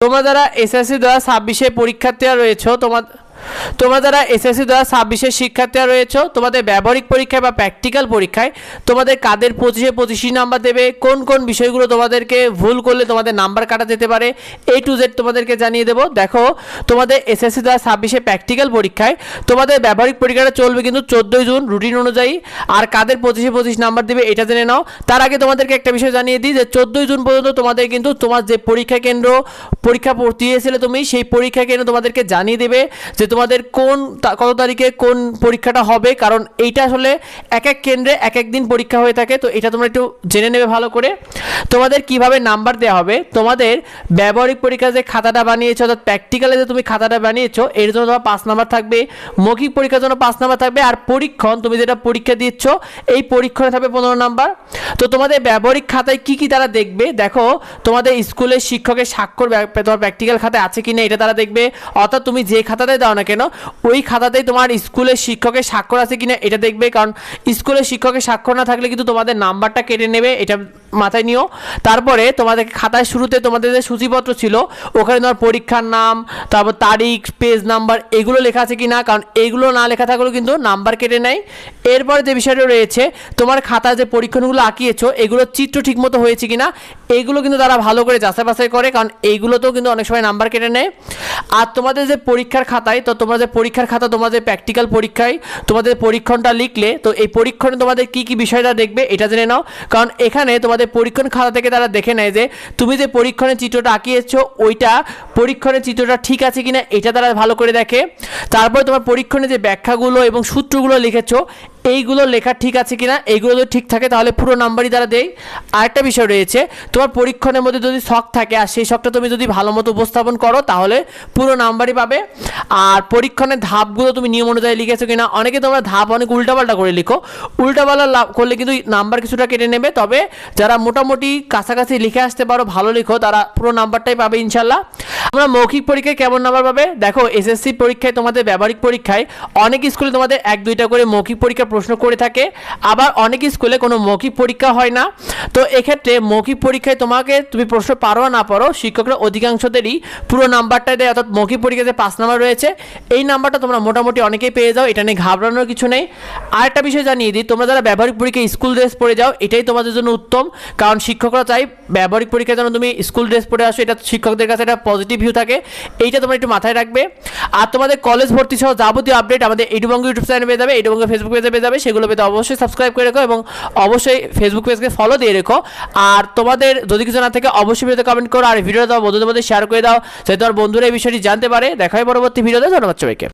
তোমরা যারা এসএসসি 2026 পরীক্ষার্থীরা রয়েছো তোমরা যারা এসএসসি 2026 শিক্ষার্থীরা রয়েছো, তোমাদের ব্যবহারিক পরীক্ষায় বা প্র্যাকটিক্যাল পরীক্ষায় তোমাদের কাদের 25 নাম্বার দেবে, কোন কোন বিষয়গুলো তোমাদেরকে ভুল করলে তোমাদের নাম্বার কাটা যেতে পারে, A to Z তোমাদেরকে জানিয়ে দেবো। দেখো, তোমাদের এসএসসি 2026 প্র্যাকটিক্যাল পরীক্ষায় তোমাদের ব্যবহারিক পরীক্ষাটা চলবে কিন্তু 14 জুন রুটিন অনুযায়ী। আর কাদের 25 নাম্বার দেবে এটা জেনে নাও। তার আগে তোমাদেরকে একটা বিষয় জানিয়ে দিই যে 14 জুন পর্যন্ত তোমাদের কিন্তু তোমার যে পরীক্ষা কেন্দ্র পরীক্ষা দিয়েছিলে তুমি, সেই পরীক্ষা কেন্দ্র তোমাদেরকে জানিয়ে দেবে যে তোমাদের কত তারিখে কোন পরীক্ষাটা হবে, কারণ এইটা আসলে এক এক কেন্দ্রে এক এক দিন পরীক্ষা হয়ে থাকে। তো এটা তোমরা একটু জেনে নেবে ভালো করে। তোমাদের কিভাবে নাম্বার দেওয়া হবে, তোমাদের ব্যবহারিক পরীক্ষা যে খাতাটা বানিয়েছো অর্থাৎ প্র্যাকটিক্যালে যে তুমি খাতাটা বানিয়েছো এর জন্য তোমার 5 নাম্বার থাকবে, মৌখিক পরীক্ষার জন্য 5 নাম্বার থাকবে, আর পরীক্ষণ তুমি যেটা পরীক্ষা দিচ্ছ এই পরীক্ষণে থাকবে 15 নাম্বার। তো তোমাদের ব্যবহারিক খাতায় কি কি তারা দেখবে, দেখো তোমাদের স্কুলের শিক্ষকের স্বাক্ষর তোমার প্র্যাকটিক্যাল খাতায় আছে কিনা এটা তারা দেখবে, অর্থাৎ তুমি যে খাতাতে দাও না কেন ওই খাতাতেই তোমার স্কুলের শিক্ষকের স্বাক্ষর আছে কিনা এটা দেখবে, কারণ স্কুলের শিক্ষকের স্বাক্ষর না থাকলে কিন্তু তোমাদের নাম্বারটা কেটে নেবে, এটা মাথায় নিও। তারপরে তোমাদের খাতায় শুরুতে তোমাদের যে সূচিপত্র ছিল ওখানে তোমার পরীক্ষার নাম, তারপর তারিখ, পেজ নাম্বার এগুলো লেখা আছে কিনা, কারণ এইগুলো না লেখা থাকলেও কিন্তু নাম্বার কেটে নেয়। এরপরে যে বিষয়টা রয়েছে, তোমার খাতায় যে পরীক্ষণগুলো আঁকিয়েছো এগুলো চিত্র ঠিকমতো হয়েছে কিনা এইগুলো কিন্তু তারা ভালো করে যাচাই বাছাই করে, কারণ এইগুলোতেও কিন্তু অনেক সময় নাম্বার কেটে নেয়। আর তোমাদের যে পরীক্ষার খাতায়, তো তোমরা যে পরীক্ষার খাতা তোমাদের প্র্যাকটিক্যাল পরীক্ষায় তোমাদের পরীক্ষণটা লিখলে, তো এই পরীক্ষণে তোমাদের কি কি বিষয়টা দেখবে এটা জেনে নাও, কারণ এখানে তোমাদের পরীক্ষণ খাতা থেকে তারা দেখে নেয় যে তুমি যে পরীক্ষণের চিত্রটা আঁকিয়েছো ওইটা পরীক্ষণের চিত্রটা ঠিক আছে কিনা এটা তারা ভালো করে দেখে। তারপরে তোমার পরীক্ষণে যে ব্যাখ্যাগুলো এবং সূত্রগুলো লিখেছো এইগুলো লেখা ঠিক আছে কিনা, এইগুলো যদি ঠিক থাকে তাহলে পুরো নাম্বারই তারা দেয়। আরেকটা বিষয় রয়েছে, তোমার পরীক্ষণের মধ্যে যদি শখ থাকে আর সেই শখটা তুমি যদি ভালো মতো উপস্থাপন করো তাহলে পুরো নাম্বারই পাবে। আর পরীক্ষণের ধাপগুলো তুমি নিয়ম অনুযায়ী লিখেছো কিনা, অনেকে তোমরা ধাপ অনেক উল্টাপাল্টা করে লিখো, উল্টাপাল্টা করলে কিন্তু নাম্বার কিছুটা কেটে নেবে। তবে যারা মোটামুটি কাছাকাছি লিখে আসতে পারো, ভালো লিখো, তারা পুরো নাম্বারটাই পাবে ইনশাল্লাহ। তোমরা মৌখিক পরীক্ষায় কেমন নাম্বার পাবে, দেখো এসএসসি পরীক্ষায় তোমাদের ব্যবহারিক পরীক্ষায় অনেক স্কুলে তোমাদের 1-2টা করে মৌখিক পরীক্ষা প্রশ্ন করে থাকে, আবার অনেক স্কুলে কোনো মৌখিক পরীক্ষা হয় না। তো এক্ষেত্রে মৌখিক পরীক্ষায় তুমি প্রশ্ন পারো না পারো, শিক্ষকরা অধিকাংশদেরই পুরো নাম্বারটা দেয়, অর্থাৎ মৌখিক পরীক্ষাতে 5 নাম্বার রয়েছে এই নাম্বারটা তোমরা মোটামুটি অনেকেই পেয়ে যাও, এটা নিয়ে ঘাবড়ানোর কিছু নেই। আরেকটা বিষয় জানিয়ে দিই, তোমরা যারা ব্যবহারিক পরীক্ষায় স্কুল ড্রেস পরে যাও এটাই তোমাদের জন্য উত্তম, কারণ শিক্ষকরা চাই ব্যবহারিক পরীক্ষার জন্য তুমি স্কুল ড্রেস পরে আসো, এটা শিক্ষকদের কাছে একটা পজিটিভ ভিউ থাকে, এইটা তোমরা একটু মাথায় রাখবে। আর তোমাদের কলেজ ভর্তি সহ যাবতীয় আপডেট আমাদের এডুবঙ্গ ইউটিউব চ্যানেলে পেয়ে যাবে, এডুবঙ্গ ফেসবুক পেজে পেয়ে যাবে, সেগুলো পেতে অবশ্যই সাবস্ক্রাইব করে রেখো এবং অবশ্যই ফেসবুক পেজকে ফলো দিয়ে রেখো। আর তোমাদের যদি কিছু না থাকে অবশ্যই ভিডিওতে কমেন্ট করো, আর ভিডিওটা বন্ধুদের মধ্যে শেয়ার করে দাও যাতে তোমার বন্ধুরা এই বিষয়টি জানতে পারে। দেখা হয় পরবর্তী ভিডিওতে, ধন্যবাদ সবাইকে।